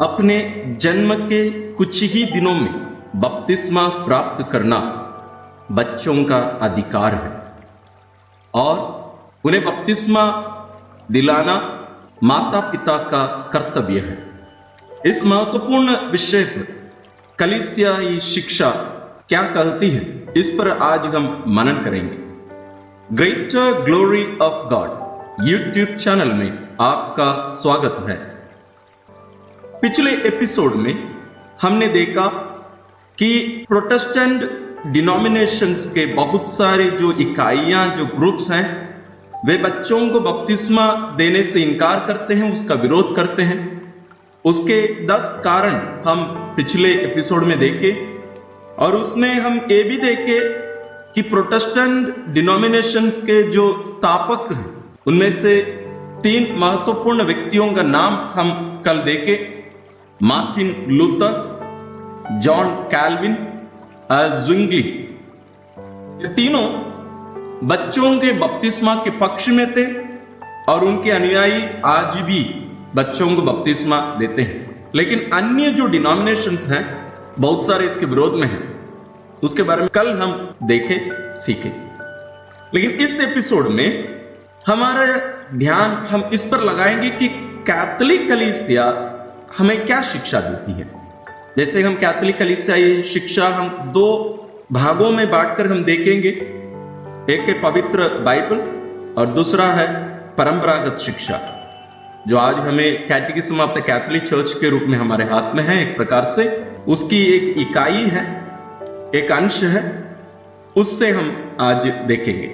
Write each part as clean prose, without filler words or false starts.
अपने जन्म के कुछ ही दिनों में बपतिस्मा प्राप्त करना बच्चों का अधिकार है और उन्हें बपतिस्मा दिलाना माता पिता का कर्तव्य है। इस महत्वपूर्ण विषय पर कलीसियाई शिक्षा क्या कहती है, इस पर आज हम मनन करेंगे। Greater glory of God YouTube channel में आपका स्वागत है। पिछले एपिसोड में हमने देखा कि प्रोटेस्टेंट डिनोमिनेशंस के बहुत सारे जो इकाइयां, जो ग्रुप्स हैं, वे बच्चों को बपतिस्मा देने से इनकार करते हैं, उसका विरोध करते हैं। उसके 10 कारण हम पिछले एपिसोड में देखे और उसमें हम ये भी देखे कि प्रोटेस्टेंट डिनोमिनेशंस के जो स्थापक हैं उनमें से 3 महत्वपूर्ण व्यक्तियों का नाम हम कल देखे, मार्टिन लूथर, जॉन कैल्विन और zwingli। ये तीनों बच्चों के बपतिस्मा के पक्ष में थे और उनके अनुयायी आज भी बच्चों को बपतिस्मा देते हैं। लेकिन अन्य जो डिनोमिनेशंस हैं बहुत सारे इसके विरोध में हैं, उसके बारे में कल हम देखे सीखे। लेकिन इस एपिसोड में हमारा ध्यान हम इस पर लगाएंगे कि कैथोलिक कलीसिया हमें क्या शिक्षा देती है। जैसे हम कैथोलिक कलीसियाई शिक्षा हम 2 भागों में बांटकर हम देखेंगे। एक है पवित्र बाइबल और दूसरा है परंपरागत शिक्षा, जो आज हमें कैटेकिज्म ऑफ द कैथोलिक चर्च के रूप में हमारे हाथ में है। एक प्रकार से उसकी एक इकाई है, एक अंश है, उससे हम आज देखेंगे।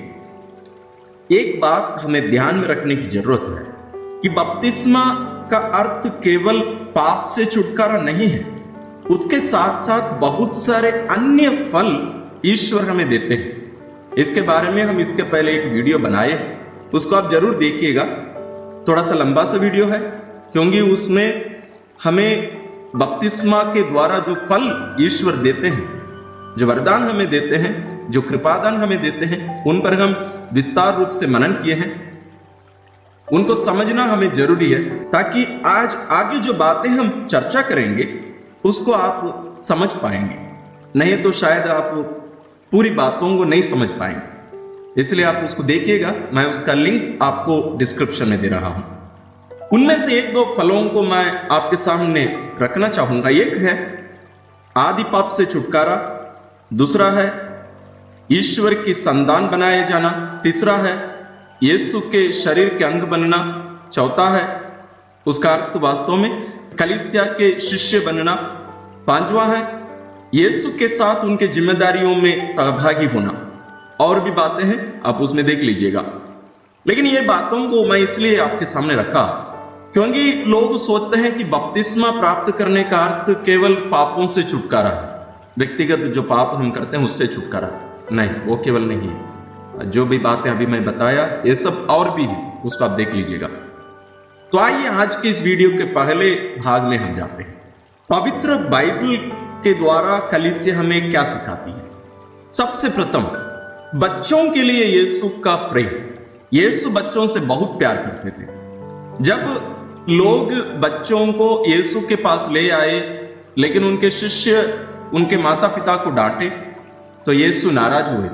एक बात हमें ध्यान में रखने की जरूरत है कि बपतिस्मा का अर्थ केवल पाप से छुटकारा नहीं है, उसके साथ साथ बहुत सारे अन्य फल ईश्वर हमें देते हैं। इसके बारे में हम इसके पहले एक वीडियो बनाए, उसको आप जरूर देखिएगा। थोड़ा सा लंबा सा वीडियो है क्योंकि उसमें हमें बपतिस्मा के द्वारा जो फल ईश्वर देते हैं, जो वरदान हमें देते हैं, जो कृपादान हमें देते हैं, उन पर हम विस्तार रूप से मनन किए हैं। उनको समझना हमें जरूरी है ताकि आज आगे जो बातें हम चर्चा करेंगे उसको आप समझ पाएंगे। नहीं तो शायद आप पूरी बातों को नहीं समझ पाएंगे, इसलिए आप उसको देखिएगा। मैं उसका लिंक आपको डिस्क्रिप्शन में दे रहा हूं। उनमें से 1-2 फलों को मैं आपके सामने रखना चाहूंगा। एक है आदि पाप से छुटकारा, दूसरा है ईश्वर की संतान बनाए जाना, तीसरा है यीशु के शरीर के अंग बनना, चौथा है उसका अर्थ वास्तव में कलीसिया के शिष्य बनना, 5वां है यीशु के साथ उनके जिम्मेदारियों में सहभागी होना। और भी बातें हैं, आप उसमें देख लीजिएगा। लेकिन ये बातों को मैं इसलिए आपके सामने रखा क्योंकि लोग सोचते हैं कि बपतिस्मा प्राप्त करने का अर्थ केवल पापों से छुटकारा है, व्यक्तिगत जो पाप हम करते हैं उससे छुटकारा। नहीं, वो केवल नहीं है। जो भी बातें अभी मैं बताया ये सब और भी है, उसको आप देख लीजिएगा। तो आइए आज के इस वीडियो के पहले भाग में हम जाते हैं। पवित्र बाइबल के द्वारा कलीसिया हमें क्या सिखाती है। सबसे प्रथम बच्चों के लिए यीशु का प्रेम। यीशु बच्चों से बहुत प्यार करते थे। जब लोग बच्चों को यीशु के पास ले आए लेकिन उनके शिष्य उनके माता पिता को डांटे तो यीशु नाराज हुए।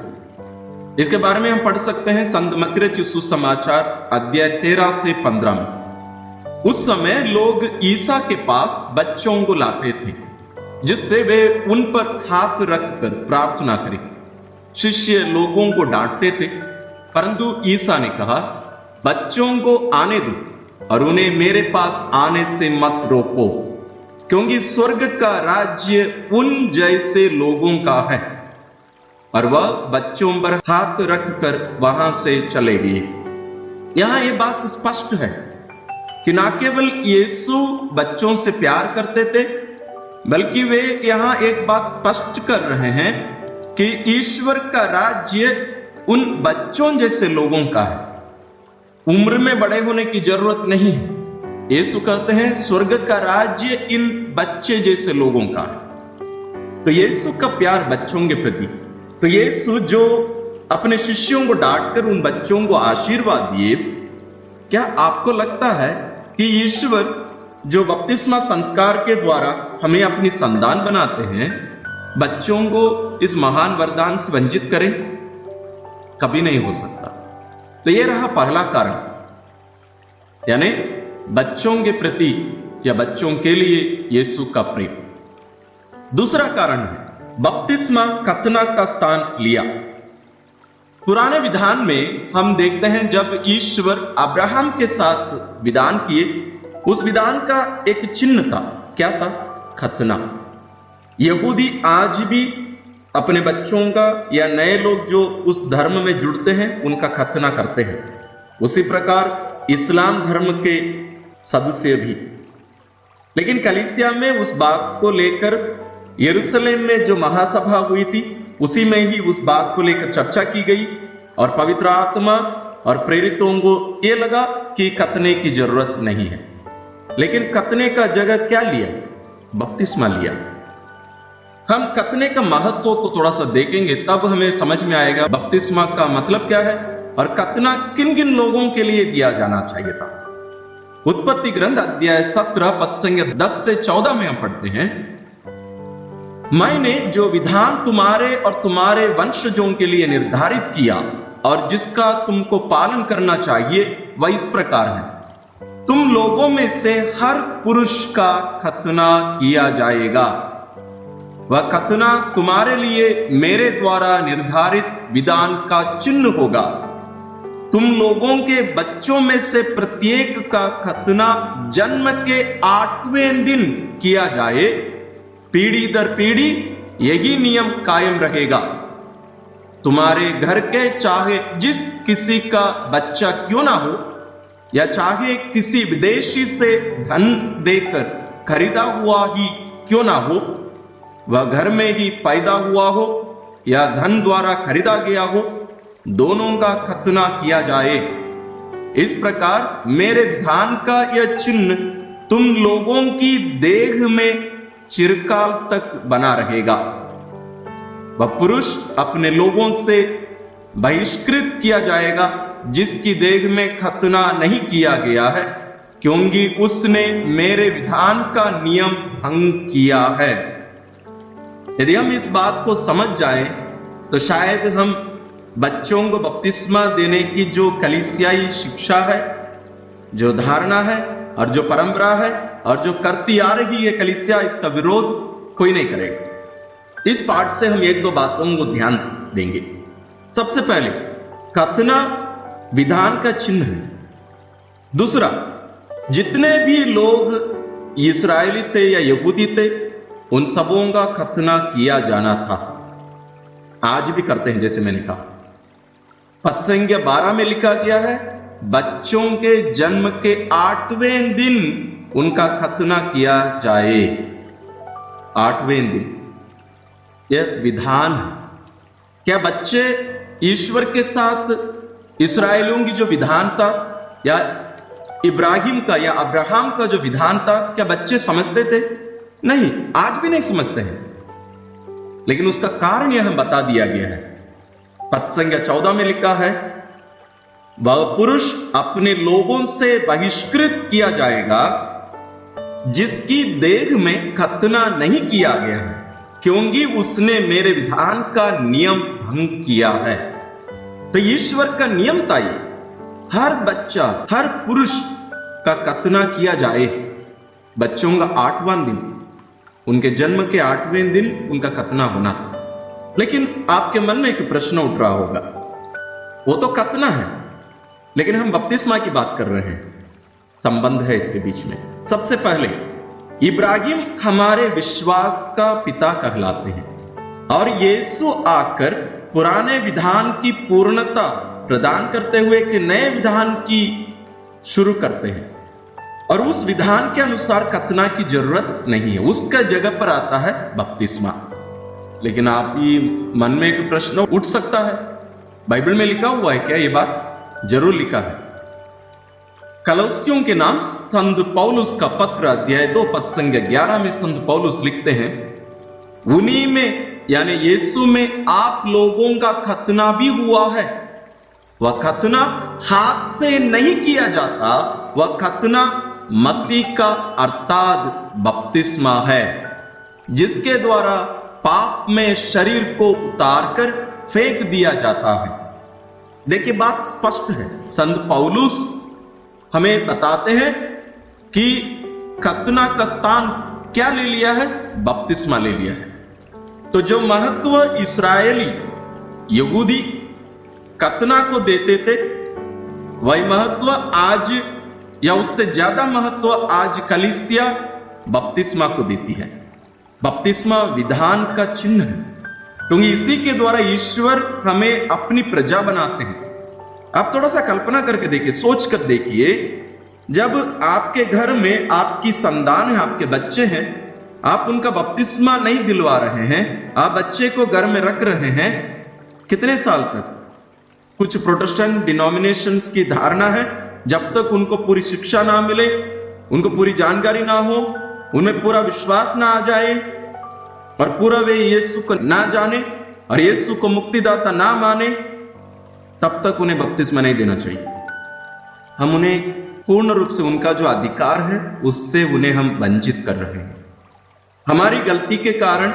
इसके बारे में हम पढ़ सकते हैं संत मत्ती रचित सुसमाचार अध्याय 13 से 15 में। उस समय लोग ईसा के पास बच्चों को लाते थे जिससे वे उन पर हाथ रखकर प्रार्थना करें। शिष्य लोगों को डांटते थे, परंतु ईसा ने कहा, बच्चों को आने दो और उन्हें मेरे पास आने से मत रोको, क्योंकि स्वर्ग का राज्य उन जैसे लोगों का है। और वह बच्चों पर हाथ रखकर वहां से चले गए। यहां यह बात स्पष्ट है कि ना केवल यीशु बच्चों से प्यार करते थे, बल्कि वे यहां एक बात स्पष्ट कर रहे हैं कि ईश्वर का राज्य उन बच्चों जैसे लोगों का है। उम्र में बड़े होने की जरूरत नहीं है। यीशु कहते हैं स्वर्ग का राज्य इन बच्चे जैसे लोगों का है। तो यीशु का प्यार बच्चों के प्रति, तो यीशु जो अपने शिष्यों को डांटकर उन बच्चों को आशीर्वाद दिए, क्या आपको लगता है कि ईश्वर जो बपतिस्मा संस्कार के द्वारा हमें अपनी संतान बनाते हैं, बच्चों को इस महान वरदान से वंचित करें? कभी नहीं हो सकता। तो यह रहा पहला कारण, यानी बच्चों के प्रति या बच्चों के लिए यीशु का प्रेम। दूसरा कारण है बपतिस्मा खतना का स्थान लिया। पुराने विधान में हम देखते हैं जब ईश्वर अब्राहम के साथ विधान किए, उस विधान का एक चिन्ह था। क्या था? खतना। यहूदी आज भी अपने बच्चों का या नए लोग जो उस धर्म में जुड़ते हैं उनका खतना करते हैं। उसी प्रकार इस्लाम धर्म के सदस्य भी। लेकिन कलीसिया में उस बात को लेकर यरूशलेम में जो महासभा हुई थी उसी में ही उस बात को लेकर चर्चा की गई और पवित्र आत्मा और प्रेरितों को यह लगा कि खतने की जरूरत नहीं है। लेकिन खतने का जगह क्या लिया? बपतिस्मा लिया। हम खतने का महत्व को थोड़ा सा देखेंगे, तब हमें समझ में आएगा बपतिस्मा का मतलब क्या है और खतना किन किन लोगों के लिए दिया जाना चाहिए था। उत्पत्ति ग्रंथ अध्याय 17 पद संख्या 10 से 14 में हम पढ़ते हैं, मैंने जो विधान तुम्हारे और तुम्हारे वंशजों के लिए निर्धारित किया और जिसका तुमको पालन करना चाहिए वह इस प्रकार है, तुम लोगों में से हर पुरुष का खतना किया जाएगा। वह खतना तुम्हारे लिए मेरे द्वारा निर्धारित विधान का चिन्ह होगा। तुम लोगों के बच्चों में से प्रत्येक का खतना जन्म के 8वें दिन किया जाए। पीढ़ी दर पीढ़ी यही नियम कायम रहेगा। तुम्हारे घर के चाहे जिस किसी का बच्चा क्यों ना हो या चाहे किसी विदेशी से धन देकर खरीदा हुआ ही क्यों ना हो, वह घर में ही पैदा हुआ हो या धन द्वारा खरीदा गया हो, दोनों का खतना किया जाए। इस प्रकार मेरे विधान का यह चिन्ह तुम लोगों की देह में चिरकाल तक बना रहेगा। वह पुरुष अपने लोगों से बहिष्कृत किया जाएगा जिसकी देह में खतना नहीं किया गया है, क्योंकि उसने मेरे विधान का नियम भंग किया है। यदि हम इस बात को समझ जाएं तो शायद हम बच्चों को बपतिस्मा देने की जो कलीसियाई शिक्षा है, जो धारणा है और जो परंपरा है और जो करती आ रही है कलीसिया, इसका विरोध कोई नहीं करेगा। इस पाठ से हम एक दो बातों को ध्यान देंगे। सबसे पहले खतना विधान का चिन्ह है। दूसरा, जितने भी लोग इस्राएली थे या यहूदी थे उन सबों का खतना किया जाना था। आज भी करते हैं, जैसे मैंने कहा। पद संख्या 12 में लिखा गया है, बच्चों के जन्म के 8वें दिन उनका खतना किया जाए। 8वें दिन, यह विधान है। क्या बच्चे ईश्वर के साथ इस्राएलियों की जो विधान था या इब्राहिम का या अब्राहम का जो विधान था, क्या बच्चे समझते थे? नहीं, आज भी नहीं समझते हैं। लेकिन उसका कारण यह बता दिया गया है। पद संख्या 14 में लिखा है, वह पुरुष अपने लोगों से बहिष्कृत किया जाएगा जिसकी देह में खतना नहीं किया गया है, क्योंकि उसने मेरे विधान का नियम भंग किया है। तो ईश्वर का नियम था ये, हर बच्चा, हर पुरुष का खतना किया जाए। बच्चों का 8वां दिन, उनके जन्म के 8वें दिन उनका खतना होना था। लेकिन आपके मन में एक प्रश्न उठ रहा होगा, वो तो खतना है, लेकिन हम बपतिस्मा की बात कर रहे हैं। संबंध है इसके बीच में। सबसे पहले इब्राहिम हमारे विश्वास का पिता कहलाते हैं और यीशु आकर पुराने विधान की पूर्णता प्रदान करते हुए एक नए विधान की शुरू करते हैं और उस विधान के अनुसार खतना की जरूरत नहीं है, उसका जगह पर आता है बपतिस्मा। लेकिन आप ये मन में एक प्रश्न उठ सकता है, बाइबल में लिखा हुआ है क्या ये बात? जरूर लिखा है। कलोसियों के नाम संत पौलुस का पत्र अध्याय 2 पद संख्या 11 में संत पौलुस लिखते हैं, उन्हीं में यानी यीशु में आप लोगों का खतना भी हुआ है। वह खतना हाथ से नहीं किया जाता, वह खतना मसीह का अर्थात बपतिस्मा है, जिसके द्वारा पाप में शरीर को उतारकर फेंक दिया जाता है। देखिए बात स्पष्ट है, संत पौलुस हमें बताते हैं कि खतना का स्थान क्या ले लिया है? बपतिस्मा ले लिया है। तो जो महत्व इस्राएली यहूदी खतना को देते थे, वही महत्व आज या उससे ज्यादा महत्व आज कलीसिया बपतिस्मा को देती है। बपतिस्मा विधान का चिन्ह है, क्योंकि इसी के द्वारा ईश्वर हमें अपनी प्रजा बनाते हैं। आप थोड़ा सा कल्पना करके देखिए, सोच कर देखिए, जब आपके घर में आपकी संतान है, आपके बच्चे हैं, आप उनका बपतिस्मा नहीं दिलवा रहे हैं, आप बच्चे को घर में रख रहे हैं, कितने साल तक? कुछ प्रोटेस्टेंट डिनोमिनेशंस की धारणा है, जब तक उनको पूरी शिक्षा ना मिले, उनको पूरी जानकारी ना हो, उनमें पूरा विश्वास ना आ जाए और पूरा वे यीशु को ना जाने और यीशु को मुक्तिदाता ना माने, तब तक उन्हें बपतिस्मा नहीं देना चाहिए। हम उन्हें पूर्ण रूप से उनका जो अधिकार है उससे उन्हें हम वंचित कर रहे हैं। हमारी गलती के कारण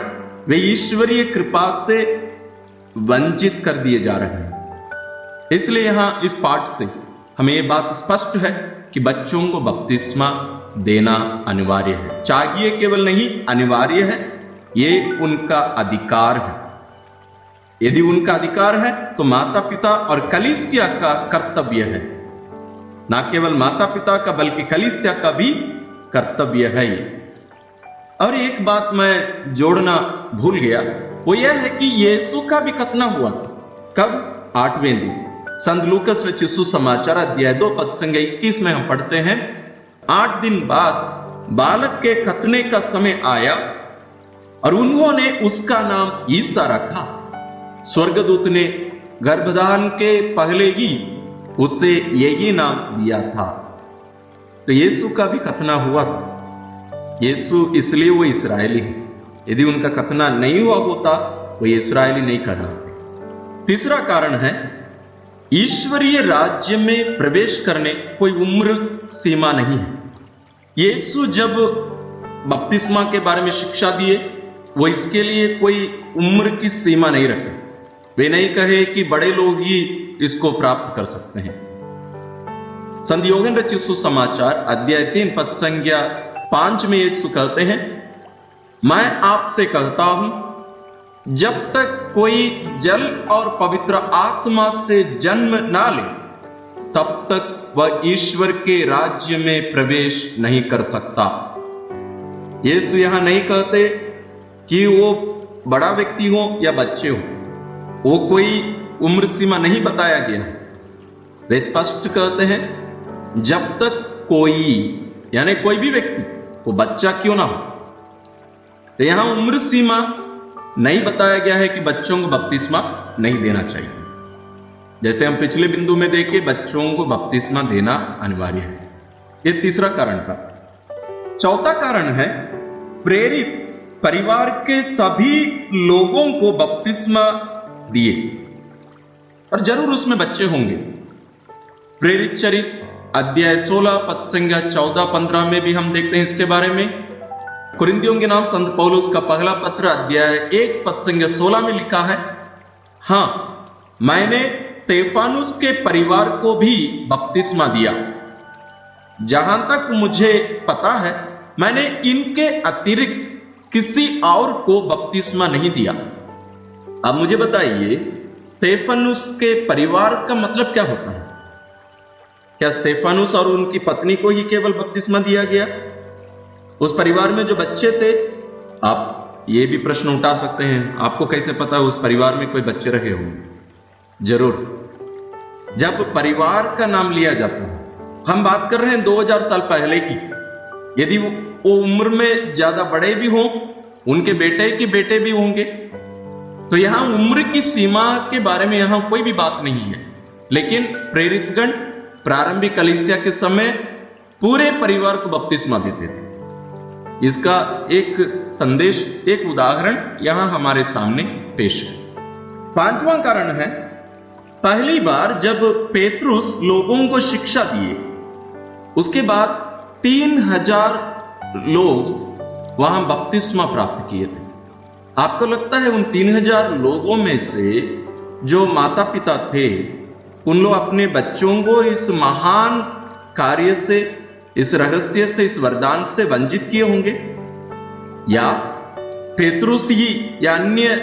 वे ईश्वरीय कृपा से वंचित कर दिए जा रहे हैं। इसलिए यहां इस पाठ से हमें यह बात स्पष्ट है कि बच्चों को बपतिस्मा देना अनिवार्य है। चाहिए केवल नहीं, अनिवार्य है। ये उनका अधिकार है। यदि उनका अधिकार है तो माता पिता और कलीसिया का कर्तव्य है, ना केवल माता पिता का बल्कि कलीसिया का भी कर्तव्य है ये। और एक बात मैं जोड़ना भूल गया, वो यह है कि यीशु का भी खतना हुआ था। कब? 8वें दिन। संत लूकास रचित सुसमाचार अध्याय 2 पद संख्या 21 में हम पढ़ते हैं, 8 दिन बाद बालक के खतने का समय आया और उन्होंने उसका नाम ईसा रखा। स्वर्गदूत ने गर्भधान के पहले ही उसे यही नाम दिया था। तो यीशु का भी खतना हुआ था। यीशु इसलिए वो इस्राएली है। यदि उनका खतना नहीं हुआ होता वो इस्राएली नहीं कहलाते। तीसरा कारण है, ईश्वरीय राज्य में प्रवेश करने कोई उम्र सीमा नहीं है। यीशु जब बपतिस्मा के बारे में शिक्षा दिए, वो इसके लिए कोई उम्र की सीमा नहीं रखे। वे नहीं कहे कि बड़े लोग ही इसको प्राप्त कर सकते हैं। संत योहन रचित सुसमाचार अध्याय 3 पद संख्या 5 में यीशु कहते हैं, मैं आपसे कहता हूं, जब तक कोई जल और पवित्र आत्मा से जन्म ना ले, तब तक वह ईश्वर के राज्य में प्रवेश नहीं कर सकता। यीशु यहां नहीं कहते कि वो बड़ा व्यक्ति हो या बच्चे हो, वो कोई उम्र सीमा नहीं बताया गया है। वे स्पष्ट कहते हैं, जब तक कोई, यानी कोई भी व्यक्ति, वो बच्चा क्यों ना हो। तो यहां उम्र सीमा नहीं बताया गया है कि बच्चों को बपतिस्मा नहीं देना चाहिए। जैसे हम पिछले बिंदु में देखे, बच्चों को बपतिस्मा देना अनिवार्य है। यह तीसरा कारण था। चौथा कारण है, प्रेरित परिवार के सभी लोगों को बपतिस्मा दिए, और जरूर उसमें बच्चे होंगे। प्रेरित चरित अध्याय 16 पद संख्या 14-15 में भी हम देखते हैं इसके बारे में। कुरिन्थियों के नाम संत पौलुस का पहला पत्र अध्याय 1 पद संख्या 16 में लिखा है, हां, मैंने स्तेफानुस के परिवार को भी बपतिस्मा दिया। जहां तक मुझे पता है, मैंने इनके अतिरिक्त किसी और को बपतिस्मा नहीं दिया। अब मुझे बताइए, स्तेफानुस के परिवार का मतलब क्या होता है? क्या स्तेफानुस और उनकी पत्नी को ही केवल बपतिस्मा दिया गया? उस परिवार में जो बच्चे थे, आप ये भी प्रश्न उठा सकते हैं, आपको कैसे पता उस परिवार में कोई बच्चे रहे होंगे? जरूर, जब परिवार का नाम लिया जाता है, हम बात कर रहे हैं 2000 साल पहले की, यदि वो उम्र में ज्यादा बड़े भी हों, उनके बेटे के बेटे भी होंगे, तो यहां उम्र की सीमा के बारे में यहां कोई भी बात नहीं है। लेकिन प्रेरितगण प्रारंभिक कलीसिया के समय पूरे परिवार को बपतिस्मा देते थे। इसका एक संदेश, एक उदाहरण यहां हमारे सामने पेश है। पांचवां कारण है, पहली बार जब पेतरुस लोगों को शिक्षा दिए, उसके बाद 3,000 लोग वहां बपतिस्मा प्राप्त किए थे। आपको लगता है उन 3,000 लोगों में से जो माता पिता थे उन लोग अपने बच्चों को इस महान कार्य से, इस रहस्य से, इस वरदान से वंचित किए होंगे, या पेतरुस ही या अन्य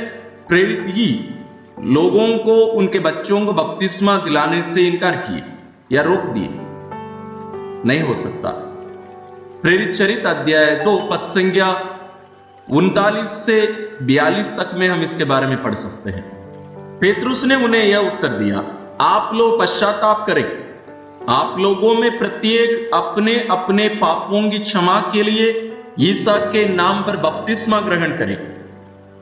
प्रेरित ही लोगों को, उनके बच्चों को बपतिस्मा दिलाने से इनकार किए या रोक दिए? नहीं हो सकता। प्रेरित चरित्र अध्याय 2 पद संख्या 39 से 42 तक में हम इसके बारे में पढ़ सकते हैं। पेतरुस ने उन्हें यह उत्तर दिया, आप लोग पश्चाताप करें, आप लोगों में प्रत्येक अपने अपने पापों की क्षमा के लिए यीशु के नाम पर बपतिस्मा ग्रहण करें।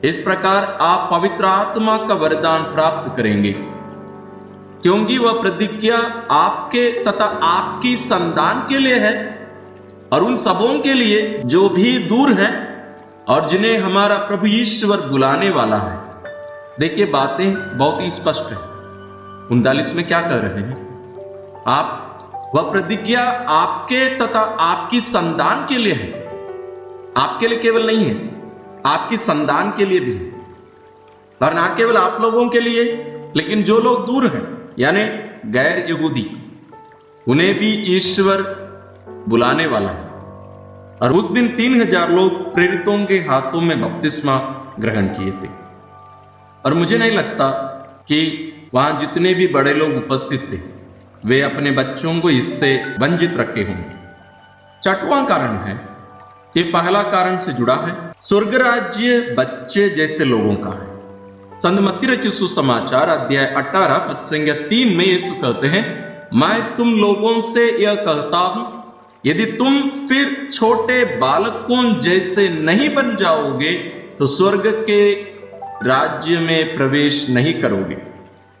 इस प्रकार आप पवित्र आत्मा का वरदान प्राप्त करेंगे, क्योंकि वह प्रतिज्ञा आपके तथा आपकी संतान के लिए है और उन सबों के लिए जो भी दूर हैं और जिन्हें हमारा प्रभु ईश्वर बुलाने वाला है। देखिए, बातें बहुत ही स्पष्ट है। 39 में क्या कर रहे हैं आप? वह प्रतिज्ञा आपके तथा आपकी संतान के लिए है। आपके लिए केवल नहीं है, आपकी संतान के लिए भी है। और ना केवल आप लोगों के लिए, लेकिन जो लोग दूर हैं यानी गैर यहूदी, उन्हें भी ईश्वर बुलाने वाला है। और उस दिन 3,000 लोग प्रेरितों के हाथों में बपतिस्मा ग्रहण किए थे। और मुझे नहीं लगता कि वहां जितने भी बड़े लोग उपस्थित थे वे अपने बच्चों को इससे वंचित रखे होंगे। 6वां कारण है, ये पहला कारण से जुड़ा है, स्वर्ग राज्य बच्चे जैसे लोगों का है। संत मत्ती रचित सुसमाचार अध्याय 18 पद संख्या 3 में यीशु कहते हैं, मैं तुम लोगों से यह कहता हूं, यदि तुम फिर छोटे बालकों जैसे नहीं बन जाओगे तो स्वर्ग के राज्य में प्रवेश नहीं करोगे।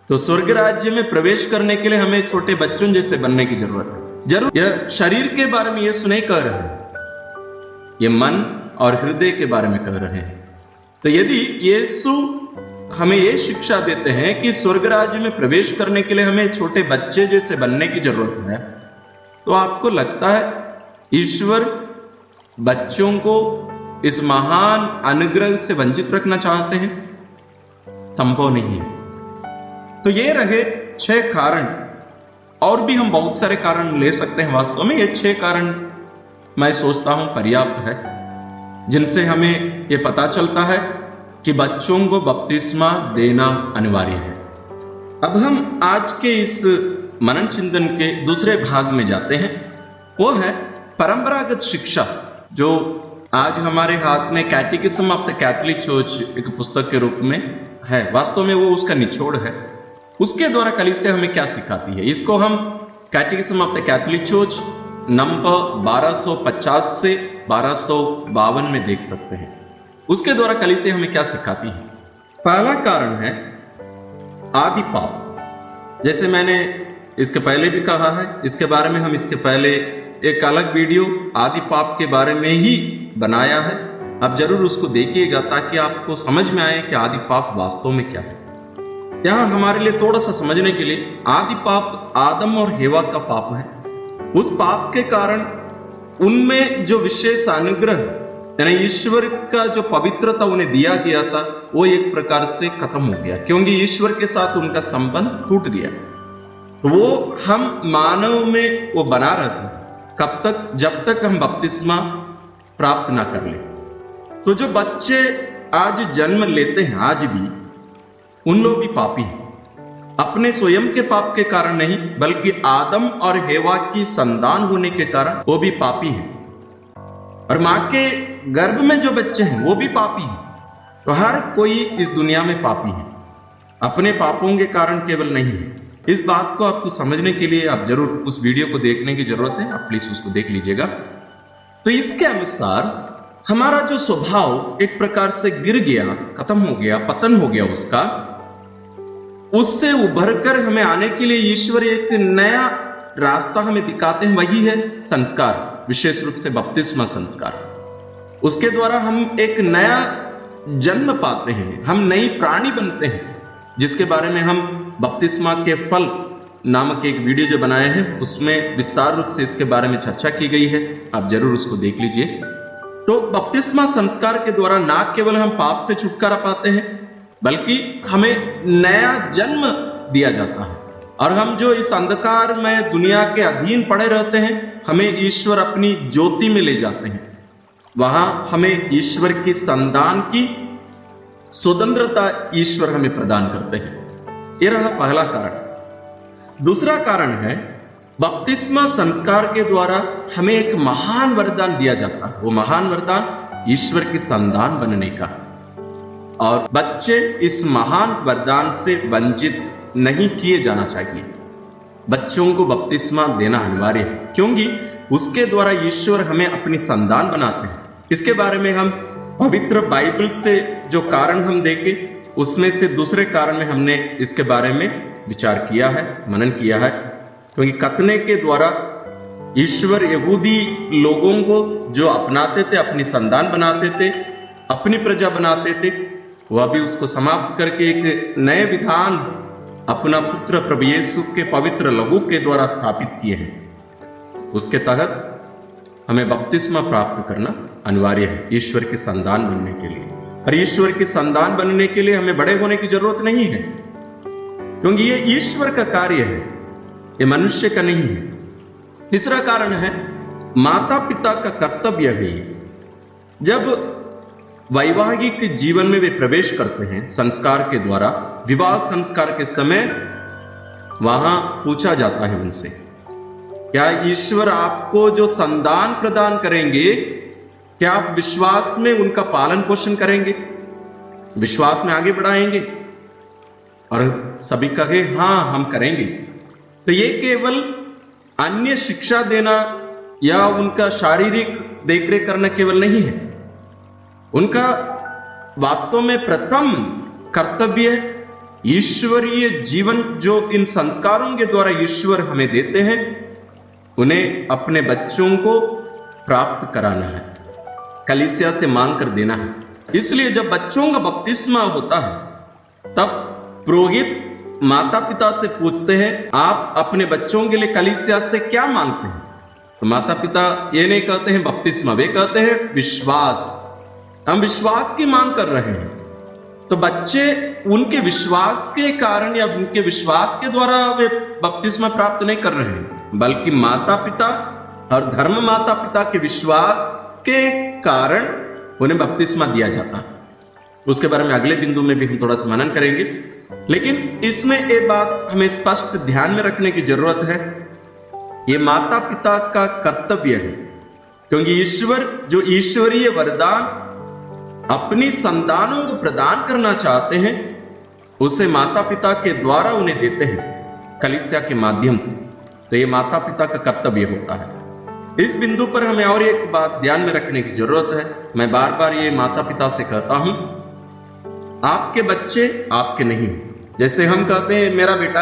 तो स्वर्ग राज्य में प्रवेश करने के लिए हमें छोटे बच्चों जैसे बनने की जरूरत है। जरूर यह शरीर के बारे में यीशु नहीं कह रहे हैं, ये मन और हृदय के बारे में कह रहे हैं। तो यदि यीशु हमें यह शिक्षा देते हैं कि स्वर्ग राज्य में प्रवेश करने के लिए हमें छोटे बच्चे जैसे बनने की जरूरत है, तो आपको लगता है ईश्वर बच्चों को इस महान अनुग्रह से वंचित रखना चाहते हैं? संभव नहीं है। तो ये रहे 6 कारण, और भी हम बहुत सारे कारण ले सकते हैं। वास्तव में ये 6 कारण मैं सोचता हूं पर्याप्त है, जिनसे हमें ये पता चलता है कि बच्चों को बपतिस्मा देना अनिवार्य है। अब हम आज के इस मनन चिंतन के दूसरे भाग में जाते हैं। वो है परंपरागत शिक्षा, जो आज हमारे हाथ में कैटेकिज्म ऑफ द कैथोलिक चर्च एक पुस्तक के रूप में है। वास्तव में वो उसका निचोड़ है। उसके द्वारा कलीसिया हमें क्या सिखाती है, इसको हम catechism of the Catholic Church number 1250 से 1252 में देख सकते हैं। उसके द्वारा कलीसिया हमें क्या सिखाती है। पहला कारण है आदि पाप। जैसे मैंने इसके पहले भी कहा है, इसके बारे में हम इसके पहले एक अलग वीडियो आदि पाप के बारे में ही बनाया है। आप जरूर उसको देखिएगा ताकि आपको समझ में आए कि आदि पाप वास्तव में क्या है। यहां हमारे लिए थोड़ा सा समझने के लिए, आदि पाप आदम और हेवा का पाप है। उस पाप के कारण उनमें जो विशेष अनुग्रह यानी ईश्वर का जो पवित्रता उन्हें दिया गया था, वो एक प्रकार से खत्म हो गया, क्योंकि ईश्वर के साथ उनका संबंध टूट गया। वो हम मानव में वो बना रहता कब तक? जब तक हम बपतिस्मा प्राप्त ना कर ले। तो जो बच्चे आज जन्म लेते हैं आज भी, उन लोग भी पापी हैं। अपने स्वयं के पाप के कारण नहीं, बल्कि आदम और हेवा की संतान होने के कारण वो भी पापी हैं। और मां के गर्भ में जो बच्चे हैं वो भी पापी हैं। तो हर कोई इस दुनिया में पापी है, अपने पापों के कारण केवल नहीं है। इस बात को आपको समझने के लिए आप जरूर उस वीडियो को देखने की जरूरत है। आप प्लीज उसको देख लीजिएगा। तो इसके अनुसार हमारा जो स्वभाव एक प्रकार से गिर गया, खत्म हो गया, पतन हो गया उसका, उससे उभरकर हमें आने के लिए ईश्वर एक नया रास्ता हमें दिखाते हैं। वही है संस्कार, विशेष रूप से बपतिस्मा संस्कार। उसके द्वारा हम एक नया जन्म पाते हैं, हम नई प्राणी बनते हैं, जिसके बारे में हम बपतिस्मा के फल नामक एक वीडियो जो बनाए हैं उसमें विस्तार रूप से इसके बारे में चर्चा की गई है, आप जरूर उसको देख लीजिए। तो बपतिस्मा संस्कार के द्वारा ना केवल हम पाप से छुटकारा पाते हैं, बल्कि हमें नया जन्म दिया जाता है, और हम जो इस अंधकार में दुनिया के अधीन पड़े रहते हैं, हमें ईश्वर अपनी ज्योति में ले जाते हैं। वहां हमें ईश्वर की संतान की स्वतंत्रता ईश्वर हमें प्रदान करते हैं। यह रहा पहला कारण। दूसरा कारण है, बपतिस्मा संस्कार के द्वारा हमें एक महान वरदान दिया जाता है। वो महान वरदान ईश्वर की संतान बनने का, और बच्चे इस महान वरदान से वंचित नहीं किए जाना चाहिए। बच्चों को बपतिस्मा देना अनिवार्य है, क्योंकि उसके द्वारा ईश्वर हमें अपनी संतान बनाते हैं। इसके बारे में हम पवित्र बाइबल से जो कारण हम देखे, उसमें से दूसरे कारण में हमने इसके बारे में विचार किया है, मनन किया है। क्योंकि कतने के द्वारा ईश्वर यहूदी लोगों को जो अपनाते थे, अपनी संतान बनाते थे, अपनी प्रजा बनाते थे, वह भी उसको समाप्त करके एक नए विधान अपना पुत्र प्रभु यीशु के पवित्र लहू के द्वारा स्थापित किए हैं। उसके तहत हमें बपतिस्मा प्राप्त करना अनिवार्य है ईश्वर की संतान बनने के लिए। और ईश्वर की संतान बनने के लिए हमें बड़े होने की जरूरत नहीं है, क्योंकि ये ईश्वर का कार्य है, ये मनुष्य का नहीं है। तीसरा कारण है, माता पिता का कर्तव्य है। जब वैवाहिक जीवन में वे प्रवेश करते हैं संस्कार के द्वारा, विवाह संस्कार के समय वहां पूछा जाता है उनसे, क्या ईश्वर आपको जो संतान प्रदान करेंगे, क्या आप विश्वास में उनका पालन पोषण करेंगे, विश्वास में आगे बढ़ाएंगे? और सभी कहे हां हम करेंगे। तो ये केवल अन्य शिक्षा देना या उनका शारीरिक देखरेख करना केवल नहीं है, उनका वास्तव में प्रथम कर्तव्य ईश्वरीय जीवन जो इन संस्कारों के द्वारा ईश्वर हमें देते हैं, उन्हें अपने बच्चों को प्राप्त कराना है, कलीसिया से मांग कर देना है। इसलिए जब बच्चों का बपतिस्मा होता है, तब पुरोहित माता पिता से पूछते हैं, आप अपने बच्चों के लिए कलीसिया से क्या मांगते हैं? तो माता पिता ये नहीं कहते हैं बपतिस्मा, वे कहते हैं विश्वास। हम विश्वास की मांग कर रहे हैं। तो बच्चे उनके विश्वास के कारण या उनके विश्वास के द्वारा वे बपतिस्मा प्राप्त नहीं कर रहे हैं, बल्कि माता पिता और धर्म माता पिता के विश्वास के कारण उन्हें बपतिस्मा दिया जाता है। उसके बारे में अगले बिंदु में भी हम थोड़ा सा मनन करेंगे, लेकिन इसमें एक बात हमें स्पष्ट ध्यान में रखने की जरूरत है, ये माता पिता का कर्तव्य है, क्योंकि ईश्वर जो ईश्वरीय वरदान अपनी संतानों को प्रदान करना चाहते हैं, उसे माता पिता के द्वारा उन्हें देते हैं कलीसिया के माध्यम से। तो ये माता पिता का कर्तव्य होता है। इस बिंदु पर हमें और एक बात ध्यान में रखने की जरूरत है। मैं बार बार ये माता पिता से कहता हूं, आपके बच्चे आपके नहीं। जैसे हम कहते हैं मेरा बेटा,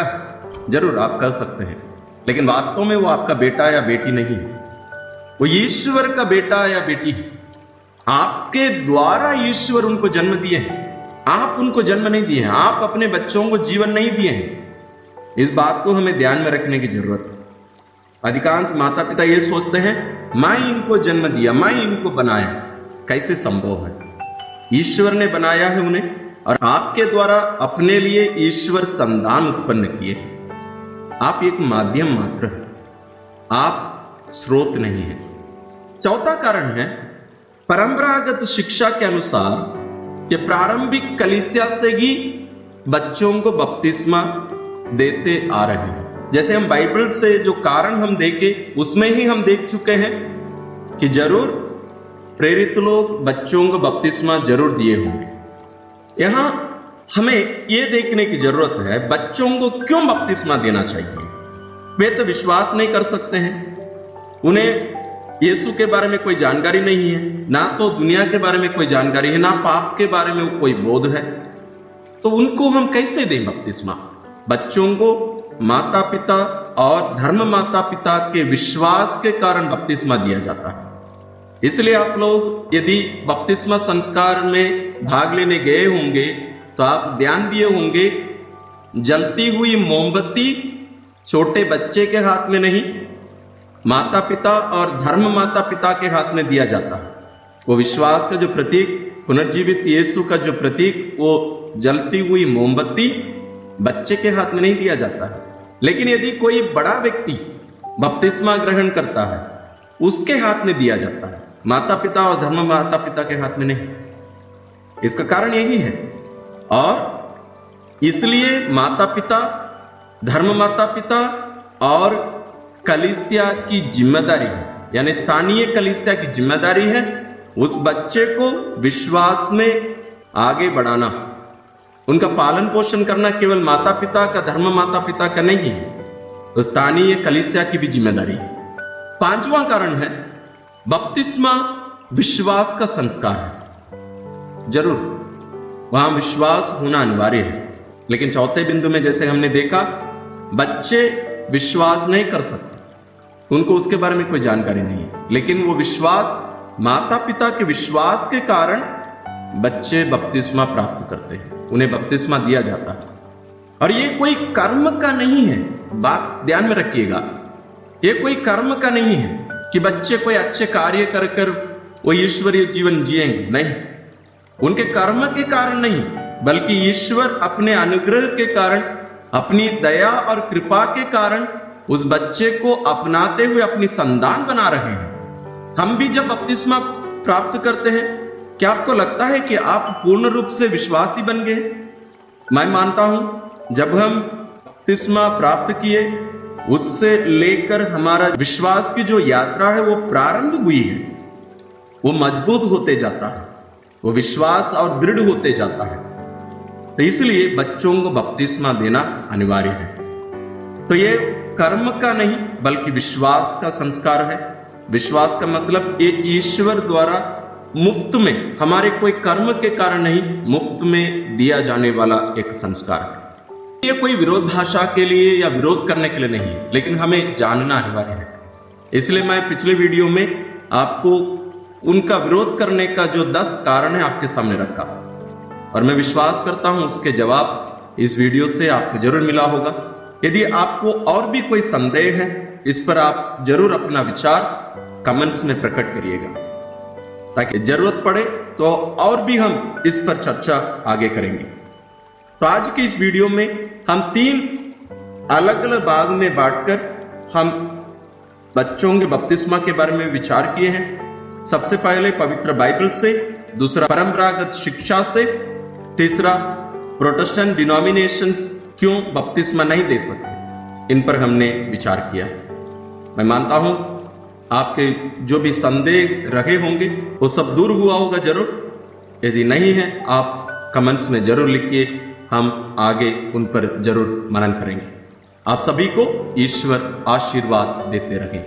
जरूर आप कह सकते हैं, लेकिन वास्तव में वो आपका बेटा या बेटी नहीं है, वो ईश्वर का बेटा या बेटी है। आपके द्वारा ईश्वर उनको जन्म दिए हैं, आप उनको जन्म नहीं दिए हैं, आप अपने बच्चों को जीवन नहीं दिए हैं। इस बात को हमें ध्यान में रखने की जरूरत है। अधिकांश माता पिता ये सोचते हैं मैं इनको जन्म दिया, मैं इनको बनाया। कैसे संभव है? ईश्वर ने बनाया है उन्हें, और आपके द्वारा अपने लिए ईश्वर संतान उत्पन्न किए। आप एक माध्यम मात्र हैं, आप स्रोत नहीं है। चौथा कारण है, परंपरागत शिक्षा के अनुसार ये प्रारंभिक कलीसिया से ही बच्चों को बपतिस्मा देते आ रहे हैं। जैसे हम बाइबल से जो कारण हम देखे, उसमें ही हम देख चुके हैं कि जरूर प्रेरित लोग बच्चों को बपतिस्मा जरूर दिए होंगे। यहां हमें यह देखने की जरूरत है, बच्चों को क्यों बपतिस्मा देना चाहिए। वे तो विश्वास नहीं कर सकते हैं, उन्हें यीशु के बारे में कोई जानकारी नहीं है, ना तो दुनिया के बारे में कोई जानकारी है, ना पाप के बारे में कोई बोध है। तो उनको हम कैसे दें बपतिस्मा? बच्चों को माता पिता और धर्म माता पिता के विश्वास के कारण बपतिस्मा दिया जाता है। इसलिए आप लोग यदि बपतिस्मा संस्कार में भाग लेने गए होंगे तो आप ध्यान दिए होंगे, जलती हुई मोमबत्ती छोटे बच्चे के हाथ में नहीं, माता पिता और धर्म माता पिता के हाथ में दिया जाता है। वो विश्वास का जो प्रतीक, पुनर्जीवित यीशु का जो प्रतीक, वो जलती हुई मोमबत्ती बच्चे के हाथ में नहीं दिया जाता है। लेकिन यदि कोई बड़ा व्यक्ति बपतिस्मा ग्रहण करता है, उसके हाथ में दिया जाता है, माता पिता और धर्म माता पिता के हाथ में नहीं। इसका कारण यही है। और इसलिए माता पिता, धर्म माता पिता और कलीसिया की जिम्मेदारी है, यानी स्थानीय कलीसिया की जिम्मेदारी है उस बच्चे को विश्वास में आगे बढ़ाना, उनका पालन पोषण करना केवल माता पिता का, धर्म माता पिता का नहीं है, तो स्थानीय कलीसिया की भी जिम्मेदारी है। पांचवां कारण है बपतिस्मा विश्वास का संस्कार है। जरूर वहां विश्वास होना अनिवार्य है, लेकिन चौथे बिंदु में जैसे हमने देखा, बच्चे विश्वास नहीं कर सकते, उनको उसके बारे में कोई जानकारी नहीं है, लेकिन वो विश्वास, माता पिता के विश्वास के कारण बच्चे बपतिस्मा प्राप्त करते हैं, उन्हें बपतिस्मा दिया जाता है। और ये कोई कर्म का नहीं है, बात ध्यान में रखिएगा, ये कोई कर्म का नहीं है कि बच्चे कोई अच्छे कार्य कर कर वो ईश्वरीय जीवन जिएंगे, नहीं, उनके कर्म के कारण नहीं, बल्कि ईश्वर अपने अनुग्रह के कारण, अपनी दया और कृपा के कारण उस बच्चे को अपनाते हुए अपनी संतान बना रहे हैं। हम भी जब बपतिस्मा प्राप्त करते हैं, क्या आपको लगता है कि आप पूर्ण रूप से विश्वासी बन गए? मैं मानता हूं जब हम बपतिस्मा प्राप्त किए, उससे लेकर हमारा विश्वास की जो यात्रा है वो प्रारंभ हुई है, वो मजबूत होते जाता है, वो विश्वास और दृढ़ होते जाता है। तो इसलिए बच्चों को बपतिस्मा देना अनिवार्य है। तो ये कर्म का नहीं बल्कि विश्वास का संस्कार है। विश्वास का मतलब ये ईश्वर द्वारा मुफ्त में, हमारे कोई कर्म के कारण नहीं, मुफ्त में दिया जाने वाला एक संस्कार है। ये कोई विरोधाभासा के लिए या विरोध करने के लिए नहीं है, लेकिन हमें जानना अनिवार्य है। इसलिए मैं पिछले वीडियो में आपको उनका विरोध करने का जो 10 कारण है आपके सामने रखा, और मैं विश्वास करता हूं उसके जवाब इस वीडियो से आपको जरूर मिला होगा। यदि आपको और भी कोई संदेह है, इस पर आप जरूर अपना विचार कमेंट्स में प्रकट करिएगा, ताकि जरूरत पड़े तो और भी हम इस पर चर्चा आगे करेंगे। तो आज के इस वीडियो में हम 3 अलग अलग भाग में बांटकर हम बच्चों के बपतिस्मा के बारे में विचार किए हैं। सबसे पहले पवित्र बाइबल से, दूसरा परंपरागत शिक्षा से, तीसरा प्रोटेस्टेंट डिनोमिनेशंस क्यों बपतिस्मा नहीं दे सकते, इन पर हमने विचार किया। मैं मानता हूं आपके जो भी संदेह रहे होंगे वो सब दूर हुआ होगा जरूर। यदि नहीं है, आप कमेंट्स में जरूर लिखिए, हम आगे उन पर जरूर मनन करेंगे। आप सभी को ईश्वर आशीर्वाद देते रहें।